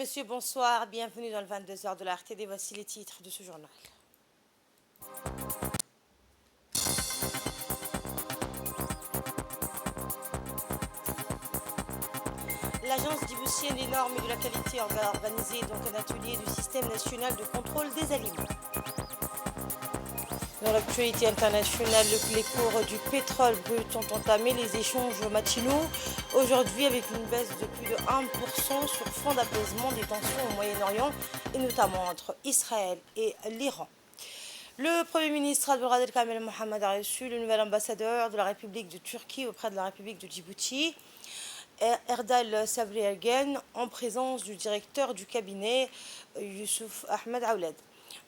Messieurs, bonsoir. Bienvenue dans le 22 heures de la RTD. Voici les titres de ce journal. L'agence djiboutienne des normes et de la qualité va organiser donc un atelier du système national de contrôle des aliments. Dans l'actualité internationale, les cours du pétrole brut ont entamé les échanges matinaux aujourd'hui avec une baisse de plus de 1% sur fond d'apaisement des tensions au Moyen-Orient et notamment entre Israël et l'Iran. Le Premier ministre Abdulkader Kamel Mohamed a reçu le nouvel ambassadeur de la République de Turquie auprès de la République de Djibouti, Erdal Sabri Ergen, en présence du directeur du cabinet Youssouf Ahmed Aouled.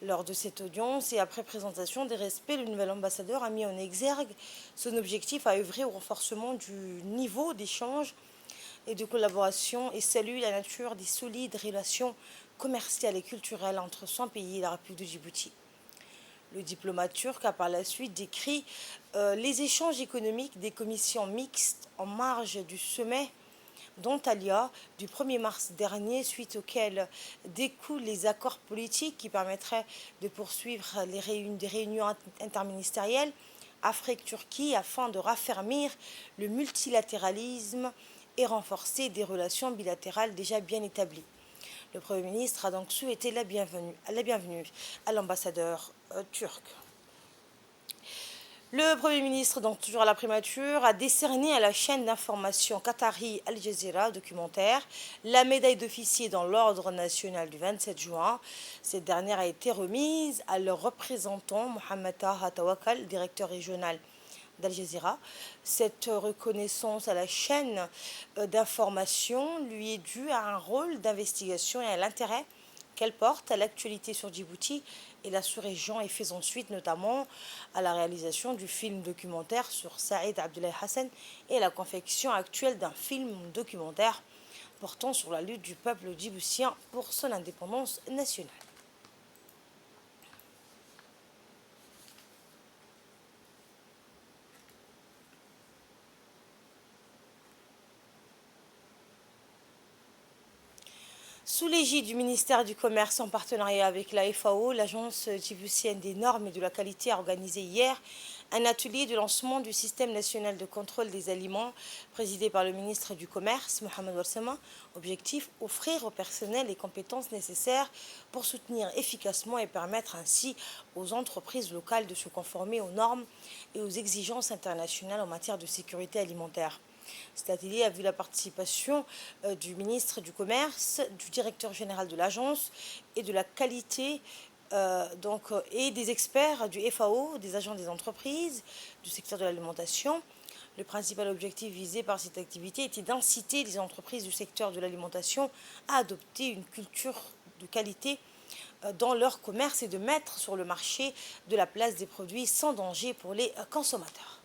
Lors de cette audience et après présentation des respects, le nouvel ambassadeur a mis en exergue son objectif à œuvrer au renforcement du niveau d'échange et de collaboration et salue la nature des solides relations commerciales et culturelles entre son pays et la République de Djibouti. Le diplomate turc a par la suite décrit les échanges économiques des commissions mixtes en marge du sommet d'Antalya du 1er mars dernier, suite auquel découlent les accords politiques qui permettraient de poursuivre des réunions interministérielles Afrique-Turquie afin de raffermir le multilatéralisme et renforcer des relations bilatérales déjà bien établies. Le Premier ministre a donc souhaité la bienvenue à l'ambassadeur turc. Le Premier ministre, donc toujours à la primature, a décerné à la chaîne d'information qatari Al Jazeera documentaire la médaille d'officier dans l'ordre national du 27 juin. Cette dernière a été remise à leur représentant Mohamed Taha Tawakal, directeur régional d'Al Jazeera. Cette reconnaissance à la chaîne d'information lui est due à un rôle d'investigation et à l'intérêt qu'elle porte à l'actualité sur Djibouti et la sous-région et faisant suite notamment à la réalisation du film documentaire sur Saïd Abdoulaye Hassan et à la confection actuelle d'un film documentaire portant sur la lutte du peuple djiboutien pour son indépendance nationale. Sous l'égide du ministère du Commerce en partenariat avec la FAO, l'Agence djiboutienne des normes et de la qualité a organisé hier un atelier de lancement du système national de contrôle des aliments présidé par le ministre du Commerce, Mohamed Ouassama. Objectif, offrir au personnel les compétences nécessaires pour soutenir efficacement et permettre ainsi aux entreprises locales de se conformer aux normes et aux exigences internationales en matière de sécurité alimentaire. Cet atelier a vu la participation du ministre du Commerce, du directeur général de l'agence et de la qualité et des experts du FAO, des agents des entreprises, du secteur de l'alimentation. Le principal objectif visé par cette activité était d'inciter les entreprises du secteur de l'alimentation à adopter une culture de qualité dans leur commerce et de mettre sur le marché de la place des produits sans danger pour les consommateurs.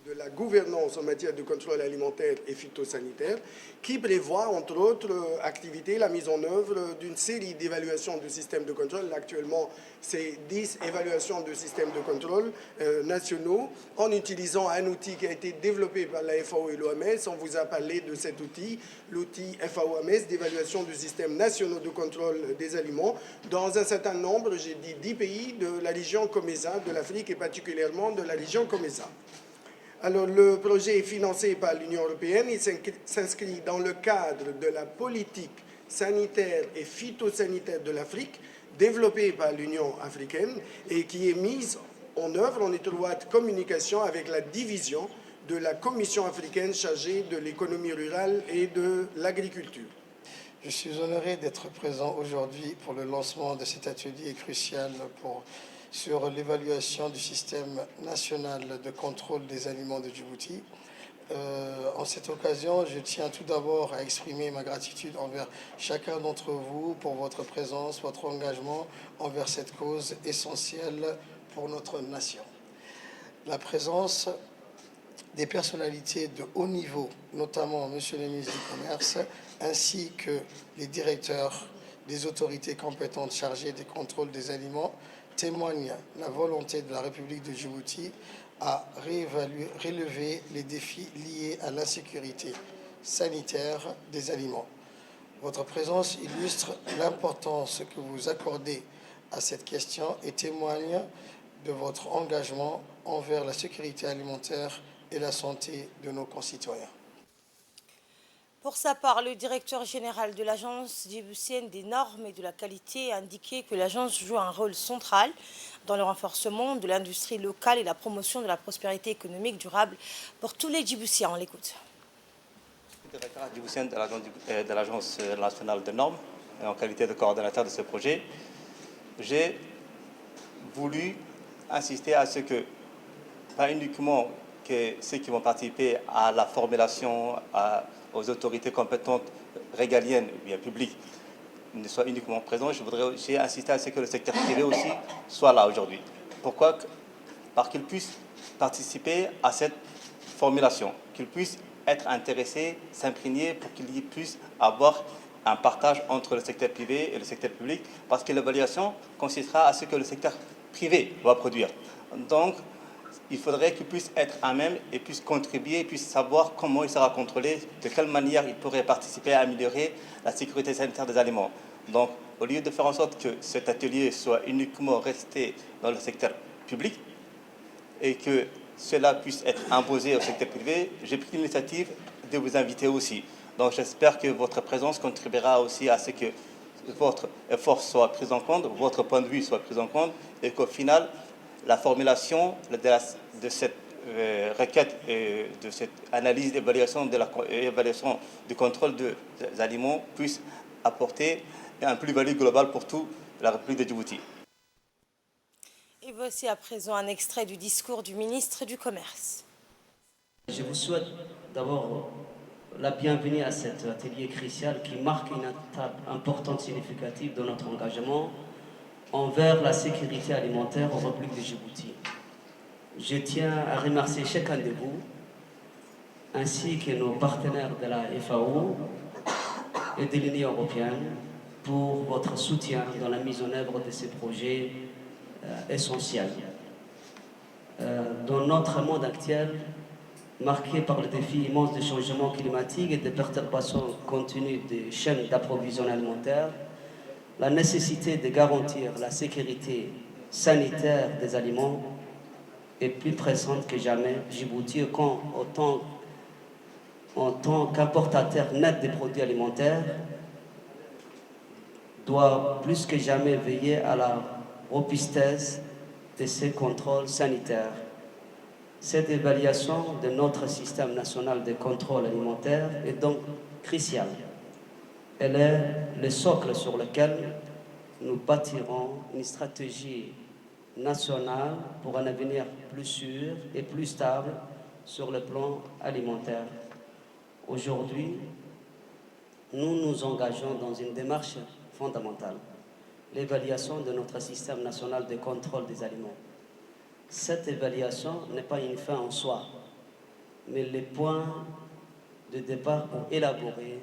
De la gouvernance en matière de contrôle alimentaire et phytosanitaire, qui prévoit, entre autres activités, la mise en œuvre d'une série d'évaluations du système de contrôle. Actuellement, c'est 10 évaluations de systèmes de contrôle nationaux, en utilisant un outil qui a été développé par la FAO et l'OMS. On vous a parlé de cet outil, l'outil FAO-OMS d'évaluation du système national de contrôle des aliments, dans un certain nombre, j'ai dit 10 pays de la région COMESA, de l'Afrique et particulièrement de la région COMESA. Alors, le projet est financé par l'Union européenne. Il s'inscrit dans le cadre de la politique sanitaire et phytosanitaire de l'Afrique, développée par l'Union africaine et qui est mise en œuvre en étroite communication avec la division de la Commission africaine chargée de l'économie rurale et de l'agriculture. Je suis honoré d'être présent aujourd'hui pour le lancement de cet atelier crucial sur l'évaluation du système national de contrôle des aliments de Djibouti. En cette occasion, je tiens tout d'abord à exprimer ma gratitude envers chacun d'entre vous pour votre présence, votre engagement envers cette cause essentielle pour notre nation. La présence des personnalités de haut niveau, notamment Monsieur le ministre du Commerce, ainsi que les directeurs des autorités compétentes chargées des contrôles des aliments, témoigne la volonté de la République de Djibouti à relever les défis liés à l'insécurité sanitaire des aliments. Votre présence illustre l'importance que vous accordez à cette question et témoigne de votre engagement envers la sécurité alimentaire et la santé de nos concitoyens. Pour sa part, le directeur général de l'Agence djiboutienne des normes et de la qualité a indiqué que l'agence joue un rôle central dans le renforcement de l'industrie locale et la promotion de la prospérité économique durable pour tous les Djiboutiens. On l'écoute. Directeur djiboutien de l'Agence nationale des normes et en qualité de coordonnateur de ce projet, j'ai voulu insister à ce que, pas uniquement que ceux qui vont participer à la formulation aux autorités compétentes régaliennes ou bien publiques ne soient uniquement présents, j'ai insisté à ce que le secteur privé aussi soit là aujourd'hui. Pourquoi? Parce qu'il puisse participer à cette formulation, qu'il puisse être intéressé, s'imprégner pour qu'il puisse avoir un partage entre le secteur privé et le secteur public, parce que l'évaluation consistera à ce que le secteur privé va produire. Donc, il faudrait qu'il puisse être à même et puisse contribuer, puisse savoir comment il sera contrôlé, de quelle manière il pourrait participer à améliorer la sécurité sanitaire des aliments. Donc, au lieu de faire en sorte que cet atelier soit uniquement resté dans le secteur public et que cela puisse être imposé au secteur privé, j'ai pris l'initiative de vous inviter aussi. Donc, j'espère que votre présence contribuera aussi à ce que votre effort soit pris en compte, votre point de vue soit pris en compte et qu'au final, la formulation de cette requête et de cette analyse d'évaluation du contrôle des aliments puisse apporter un plus-value global pour toute la République de Djibouti. Et voici à présent un extrait du discours du ministre du Commerce. Je vous souhaite d'abord la bienvenue à cet atelier crucial qui marque une étape importante, significative de notre engagement envers la sécurité alimentaire en République de Djibouti. Je tiens à remercier chacun de vous, ainsi que nos partenaires de la FAO et de l'Union européenne, pour votre soutien dans la mise en œuvre de ces projets essentiels. Dans notre monde actuel, marqué par le défi immense du changement climatique et des perturbations continues des chaînes d'approvisionnement alimentaire, la nécessité de garantir la sécurité sanitaire des aliments est plus pressante que jamais. Djibouti, en tant qu'importateur net des produits alimentaires, doit plus que jamais veiller à la robustesse de ces contrôles sanitaires. Cette évaluation de notre système national de contrôle alimentaire est donc cruciale. Elle est le socle sur lequel nous bâtirons une stratégie nationale pour un avenir plus sûr et plus stable sur le plan alimentaire. Aujourd'hui, nous nous engageons dans une démarche fondamentale, l'évaluation de notre système national de contrôle des aliments. Cette évaluation n'est pas une fin en soi, mais le point de départ pour élaborer,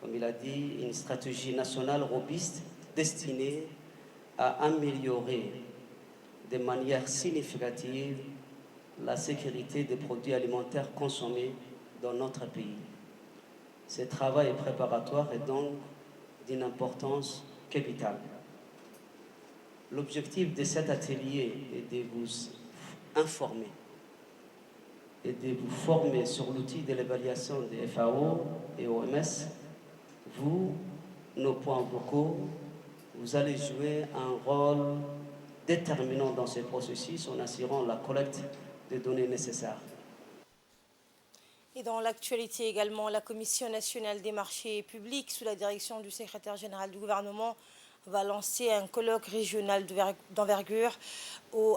comme il a dit, une stratégie nationale robuste destinée à améliorer de manière significative la sécurité des produits alimentaires consommés dans notre pays. Ce travail préparatoire est donc d'une importance capitale. L'objectif de cet atelier est de vous informer et de vous former sur l'outil de l'évaluation des FAO et OMS. Vous, nos points vocaux, vous allez jouer un rôle déterminant dans ce processus en assurant la collecte des données nécessaires. Et dans l'actualité également, la Commission nationale des marchés publics, sous la direction du secrétaire général du gouvernement, va lancer un colloque régional d'envergure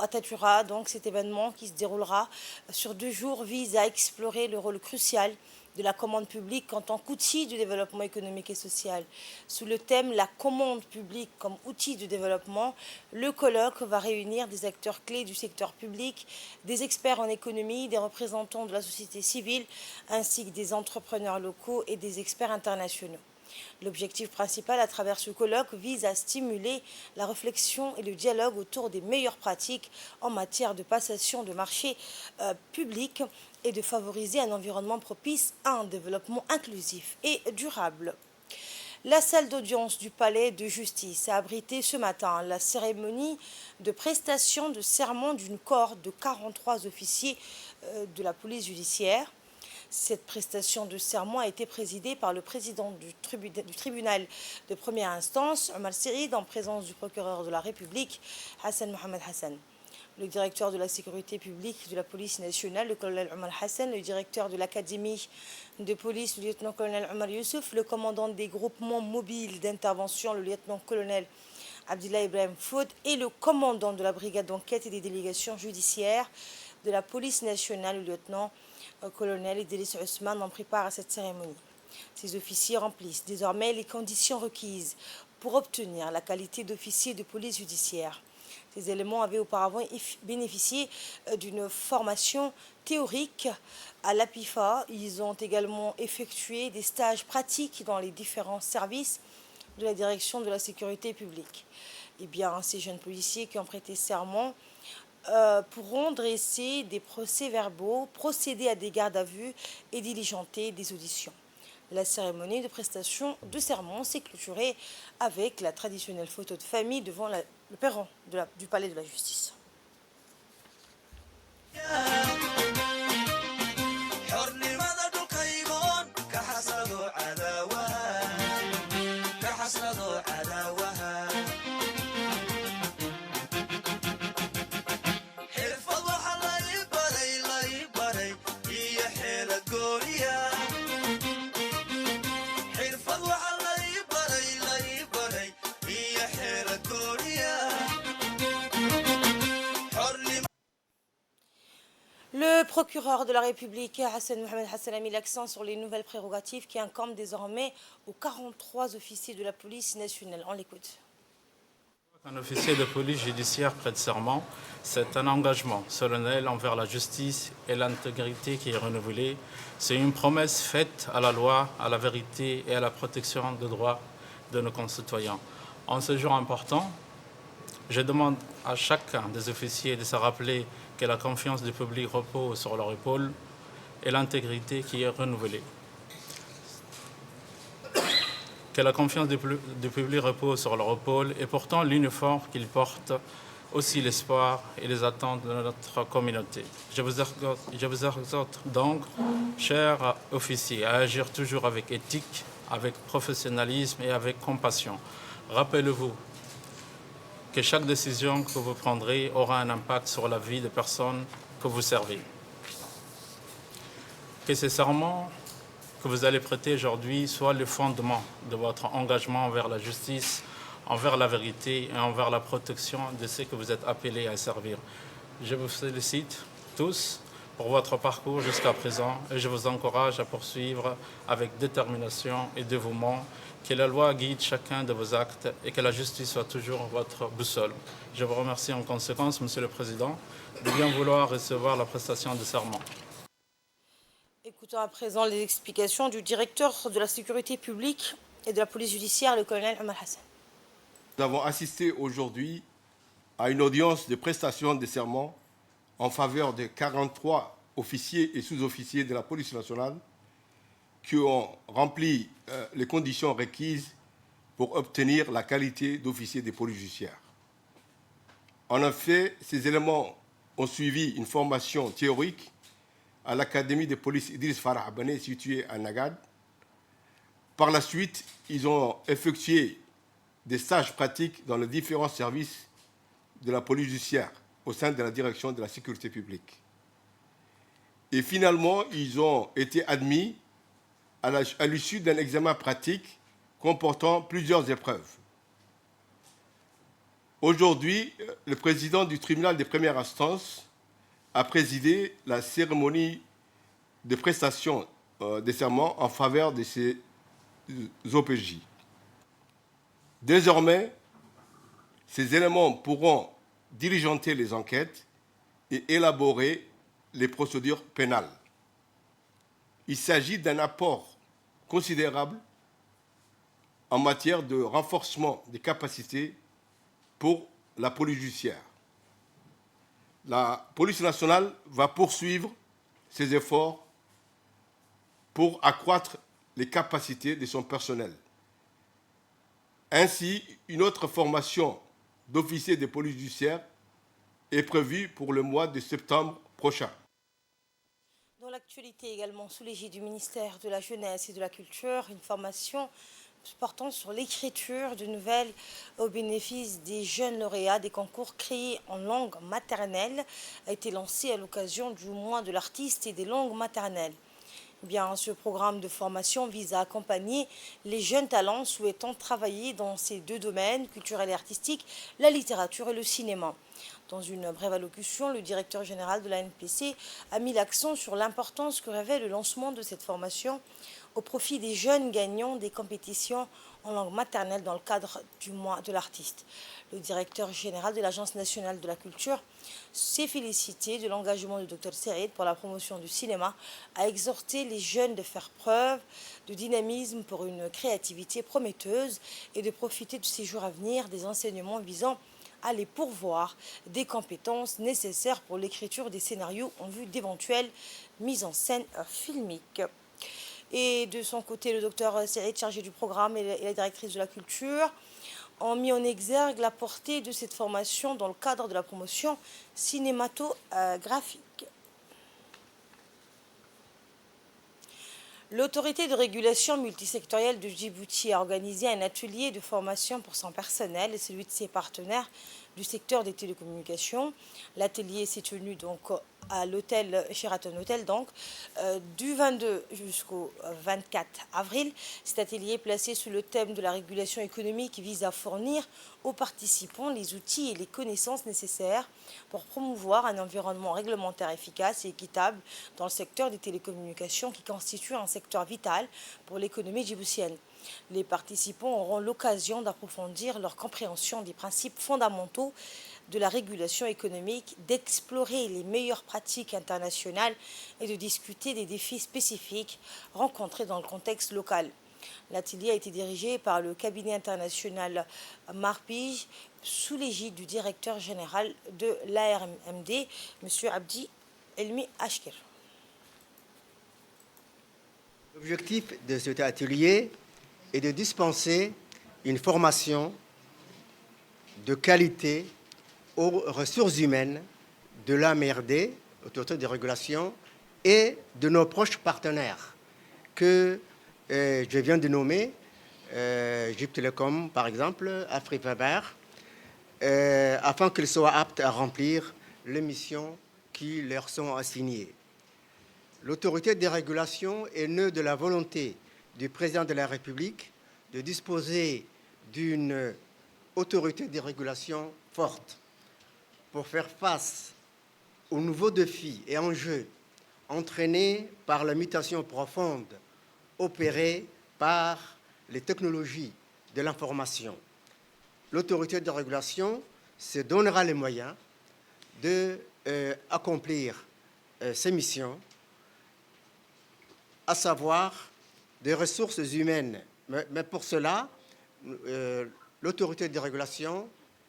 à Tatura. Donc cet événement qui se déroulera sur 2 jours vise à explorer le rôle crucial de la commande publique en tant qu'outil du développement économique et social. Sous le thème « La commande publique comme outil de développement », le colloque va réunir des acteurs clés du secteur public, des experts en économie, des représentants de la société civile, ainsi que des entrepreneurs locaux et des experts internationaux. L'objectif principal à travers ce colloque vise à stimuler la réflexion et le dialogue autour des meilleures pratiques en matière de passation de marchés publics et de favoriser un environnement propice à un développement inclusif et durable. La salle d'audience du palais de justice a abrité ce matin la cérémonie de prestation de serment d'une cohorte de 43 officiers de la police judiciaire. Cette prestation de serment a été présidée par le président du tribunal de première instance, Omar Sirid, en présence du procureur de la République, Hassan Mohamed Hassan. Le directeur de la sécurité publique de la police nationale, le colonel Omar Hassan, le directeur de l'académie de police, le lieutenant-colonel Omar Youssouf, le commandant des groupements mobiles d'intervention, le lieutenant-colonel Abdullah Ibrahim Foud, et le commandant de la brigade d'enquête et des délégations judiciaires de la police nationale, le lieutenant-colonel Idriss Ousmane, en prépare à cette cérémonie. Ces officiers remplissent désormais les conditions requises pour obtenir la qualité d'officier de police judiciaire. Ces éléments avaient auparavant bénéficié d'une formation théorique à l'APIFA. Ils ont également effectué des stages pratiques dans les différents services de la direction de la sécurité publique. Eh bien, ces jeunes policiers qui ont prêté serment pourront dresser des procès-verbaux, procéder à des gardes à vue et diligenter des auditions. La cérémonie de prestation de serment s'est clôturée avec la traditionnelle photo de famille devant le perron du palais de la justice. Le procureur de la République, Hassan Mohamed Hassan, a mis l'accent sur les nouvelles prérogatives qui incombent désormais aux 43 officiers de la police nationale. On l'écoute. Un officier de police judiciaire prête serment, c'est un engagement solennel envers la justice et l'intégrité qui est renouvelée. C'est une promesse faite à la loi, à la vérité et à la protection des droits de nos concitoyens. En ce jour important, je demande à chacun des officiers de se rappeler que la confiance du public repose sur leur épaule et l'intégrité qui est renouvelée. Que la confiance du public repose sur leur épaule et pourtant l'uniforme qu'ils portent aussi l'espoir et les attentes de notre communauté. Je vous exhorte donc, chers officiers, à agir toujours avec éthique, avec professionnalisme et avec compassion. Rappelez-vous que chaque décision que vous prendrez aura un impact sur la vie des personnes que vous servez. Que ces serments que vous allez prêter aujourd'hui soient le fondement de votre engagement envers la justice, envers la vérité et envers la protection de ceux que vous êtes appelés à servir. Je vous félicite tous pour votre parcours jusqu'à présent et je vous encourage à poursuivre avec détermination et dévouement. Que la loi guide chacun de vos actes et que la justice soit toujours votre boussole. Je vous remercie en conséquence, Monsieur le Président, de bien vouloir recevoir la prestation de serment. Écoutons à présent les explications du directeur de la sécurité publique et de la police judiciaire, le colonel Omar Hassan. Nous avons assisté aujourd'hui à une audience de prestation de serment en faveur de 43 officiers et sous-officiers de la police nationale qui ont rempli les conditions requises pour obtenir la qualité d'officier de police judiciaire. En effet, ces éléments ont suivi une formation théorique à l'académie de police Idriss Farah Abane située à Nagad. Par la suite, ils ont effectué des stages pratiques dans les différents services de la police judiciaire au sein de la direction de la sécurité publique. Et finalement, ils ont été admis à l'issue d'un examen pratique comportant plusieurs épreuves. Aujourd'hui, le président du tribunal de première instance a présidé la cérémonie de prestation des serments en faveur de ces OPJ. Désormais, ces éléments pourront diligenter les enquêtes et élaborer les procédures pénales. Il s'agit d'un apport considérable en matière de renforcement des capacités pour la police judiciaire. La police nationale va poursuivre ses efforts pour accroître les capacités de son personnel Ainsi, une autre formation d'officiers de police judiciaire est prévue pour le mois de septembre prochain. Dans l'actualité également, sous l'égide du ministère de la Jeunesse et de la Culture, une formation portant sur l'écriture de nouvelles au bénéfice des jeunes lauréats des concours créés en langue maternelle a été lancée à l'occasion du mois de l'artiste et des langues maternelles. Bien, ce programme de formation vise à accompagner les jeunes talents souhaitant travailler dans ces deux domaines, culturel et artistique, la littérature et le cinéma. Dans une brève allocution, le directeur général de la NPC a mis l'accent sur l'importance que revêt le lancement de cette formation au profit des jeunes gagnants des compétitions en langue maternelle dans le cadre du mois de l'artiste. Le directeur général de l'Agence nationale de la culture s'est félicité de l'engagement du Dr Serid pour la promotion du cinéma, a exhorté les jeunes de faire preuve de dynamisme pour une créativité prometteuse et de profiter de ces jours à venir des enseignements visant à les pourvoir des compétences nécessaires pour l'écriture des scénarios en vue d'éventuelles mises en scène filmiques. Et de son côté, le docteur Serid, chargé du programme, et la directrice de la culture ont mis en exergue la portée de cette formation dans le cadre de la promotion cinématographique. L'autorité de régulation multisectorielle de Djibouti a organisé un atelier de formation pour son personnel et celui de ses partenaires du secteur des télécommunications. L'atelier s'est tenu donc à l'hôtel Sheraton Hotel, donc du 22 jusqu'au 24 avril. Cet atelier placé sous le thème de la régulation économique vise à fournir aux participants les outils et les connaissances nécessaires pour promouvoir un environnement réglementaire efficace et équitable dans le secteur des télécommunications qui constitue un secteur vital pour l'économie djiboutienne. Les participants auront l'occasion d'approfondir leur compréhension des principes fondamentaux de la régulation économique, d'explorer les meilleures pratiques internationales et de discuter des défis spécifiques rencontrés dans le contexte local. L'atelier a été dirigé par le cabinet international Marpige sous l'égide du directeur général de l'ARMD, M. Abdi Elmi Ashkir. L'objectif de cet atelier est de dispenser une formation de qualité aux ressources humaines de l'AMRD, Autorité de régulation, et de nos proches partenaires que je viens de nommer, Egypte Telecom par exemple, Afrifaber, afin qu'ils soient aptes à remplir les missions qui leur sont assignées. L'autorité de régulation est née de la volonté du président de la République de disposer d'une autorité de régulation forte pour faire face aux nouveaux défis et enjeux entraînés par la mutation profonde opérée par les technologies de l'information. L'autorité de régulation se donnera les moyens d'accomplir ses missions, à savoir des ressources humaines. Mais pour cela, l'autorité de régulation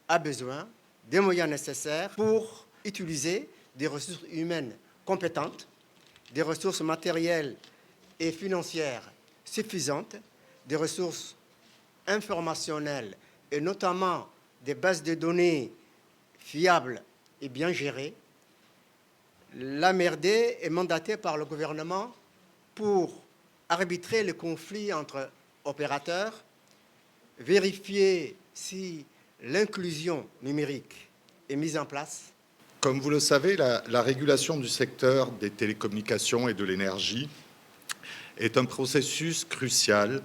a besoin des moyens nécessaires pour utiliser des ressources humaines compétentes, des ressources matérielles et financières suffisantes, des ressources informationnelles et notamment des bases de données fiables et bien gérées. L'AMRD est mandatée par le gouvernement pour arbitrer les conflits entre opérateurs, vérifier si l'inclusion numérique est mise en place. Comme vous le savez, la régulation du secteur des télécommunications et de l'énergie est un processus crucial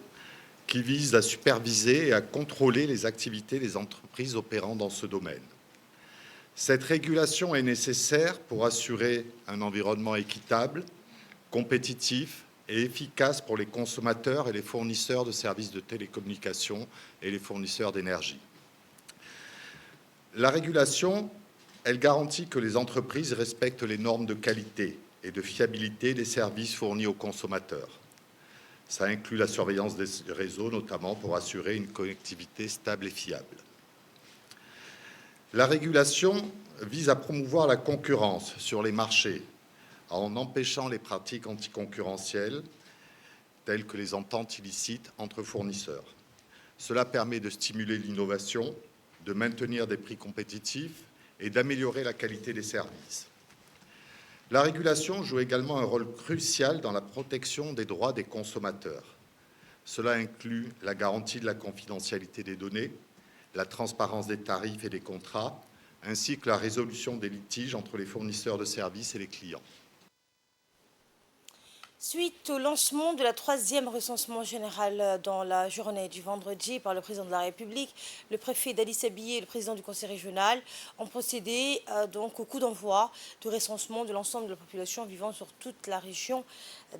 qui vise à superviser et à contrôler les activités des entreprises opérant dans ce domaine. Cette régulation est nécessaire pour assurer un environnement équitable, compétitif et efficace pour les consommateurs et les fournisseurs de services de télécommunications et les fournisseurs d'énergie. La régulation, elle garantit que les entreprises respectent les normes de qualité et de fiabilité des services fournis aux consommateurs. Ça inclut la surveillance des réseaux, notamment pour assurer une connectivité stable et fiable. La régulation vise à promouvoir la concurrence sur les marchés en empêchant les pratiques anticoncurrentielles telles que les ententes illicites entre fournisseurs. Cela permet de stimuler l'innovation, de maintenir des prix compétitifs et d'améliorer la qualité des services. La régulation joue également un rôle crucial dans la protection des droits des consommateurs. Cela inclut la garantie de la confidentialité des données, la transparence des tarifs et des contrats, ainsi que la résolution des litiges entre les fournisseurs de services et les clients. Suite au lancement de la 3e recensement général dans la journée du vendredi par le président de la République, le préfet d'Ali Sabié et le président du conseil régional ont procédé donc au coup d'envoi du recensement de l'ensemble de la population vivant sur toute la région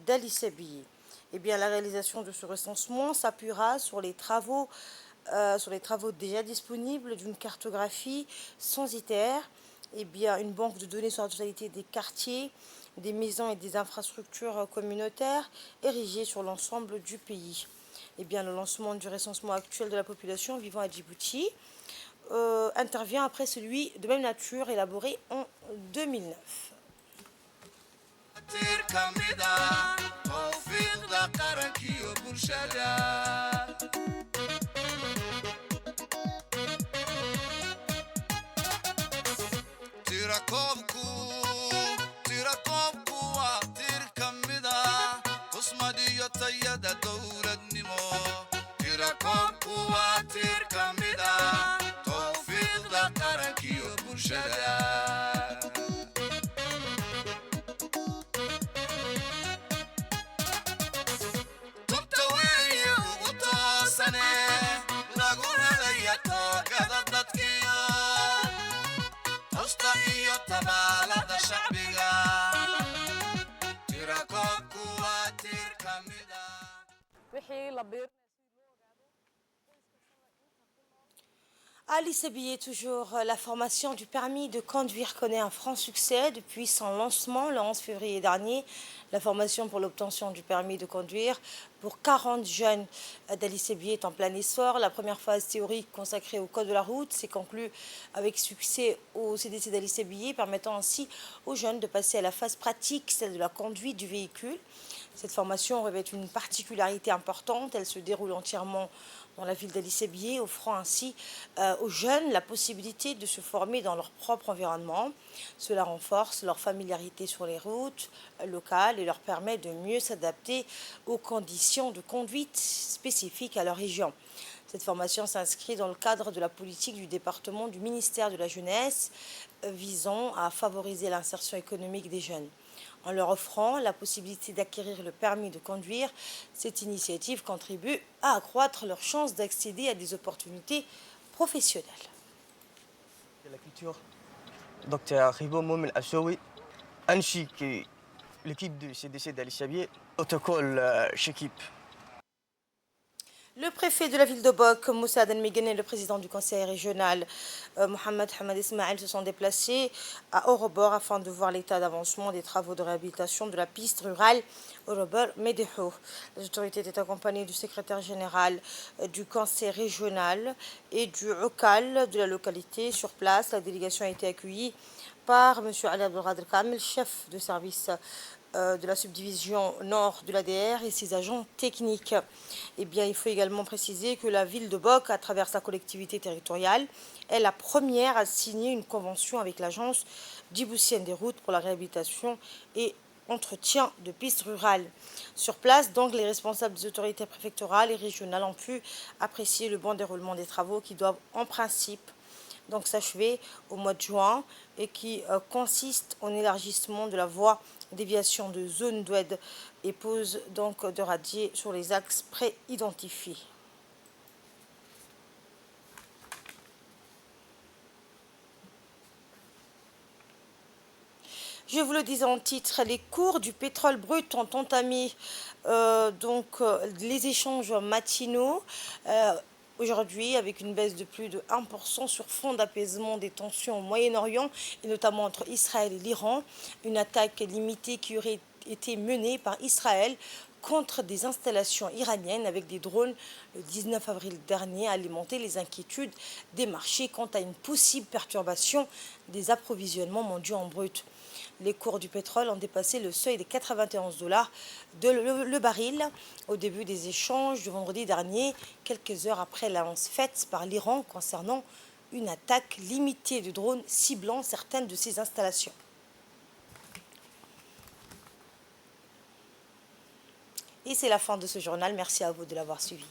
d'Ali Sabié. Eh bien, la réalisation de ce recensement s'appuiera sur les travaux déjà disponibles d'une cartographie censitaire, eh bien, une banque de données sur la totalité des quartiers, des maisons et des infrastructures communautaires érigées sur l'ensemble du pays. Eh bien, le lancement du recensement actuel de la population vivant à Djibouti intervient après celui de même nature élaboré en 2009. Ali Sabié, toujours, la formation du permis de conduire connaît un franc succès depuis son lancement le 11 février dernier. La formation pour l'obtention du permis de conduire pour 40 jeunes d'Ali Sabié est en plein essor. La première phase théorique consacrée au code de la route s'est conclue avec succès au CDC d'Ali Sabié, permettant ainsi aux jeunes de passer à la phase pratique, celle de la conduite du véhicule. Cette formation revêt une particularité importante. Elle se déroule entièrement dans la ville d'Ali Sabié, offrant ainsi aux jeunes la possibilité de se former dans leur propre environnement. Cela renforce leur familiarité sur les routes locales et leur permet de mieux s'adapter aux conditions de conduite spécifiques à leur région. Cette formation s'inscrit dans le cadre de la politique du département du ministère de la Jeunesse visant à favoriser l'insertion économique des jeunes. En leur offrant la possibilité d'acquérir le permis de conduire, cette initiative contribue à accroître leurs chances d'accéder à des opportunités professionnelles. La culture, Dr Ribo Moum El-Assoui, ainsi que l'équipe du CDC d'Ali Sabié, protocole Chekip. Le préfet de la ville de Bok, Moussa Aden-Meghen, et le président du conseil régional, Mohamed Hamad Ismaël, se sont déplacés à Orobor afin de voir l'état d'avancement des travaux de réhabilitation de la piste rurale Orobor-Médého. Les autorités étaient accompagnées du secrétaire général du conseil régional et du OCAL de la localité. Sur place, la délégation a été accueillie par M. Ali Abdelkader Kamel, chef de service de la subdivision nord de l'ADR et ses agents techniques. Eh bien, il faut également préciser que la ville de Bok, à travers sa collectivité territoriale, est la première à signer une convention avec l'agence djiboutienne des routes pour la réhabilitation et entretien de pistes rurales. Sur place, donc, les responsables des autorités préfectorales et régionales ont pu apprécier le bon déroulement des travaux qui doivent en principe donc s'achever au mois de juin et qui consiste en élargissement de la voie déviation de zone d'oued et pose donc de radier sur les axes pré-identifiés. Je vous le disais en titre, les cours du pétrole brut ont entamé les échanges matinaux. Aujourd'hui, avec une baisse de plus de 1% sur fond d'apaisement des tensions au Moyen-Orient, et notamment entre Israël et l'Iran, une attaque limitée qui aurait été menée par Israël contre des installations iraniennes avec des drones le 19 avril dernier a alimenté les inquiétudes des marchés quant à une possible perturbation des approvisionnements mondiaux en brut. Les cours du pétrole ont dépassé le seuil des 91 $ le baril au début des échanges de vendredi dernier, quelques heures après l'annonce faite par l'Iran concernant une attaque limitée de drones ciblant certaines de ses installations. Et c'est la fin de ce journal. Merci à vous de l'avoir suivi.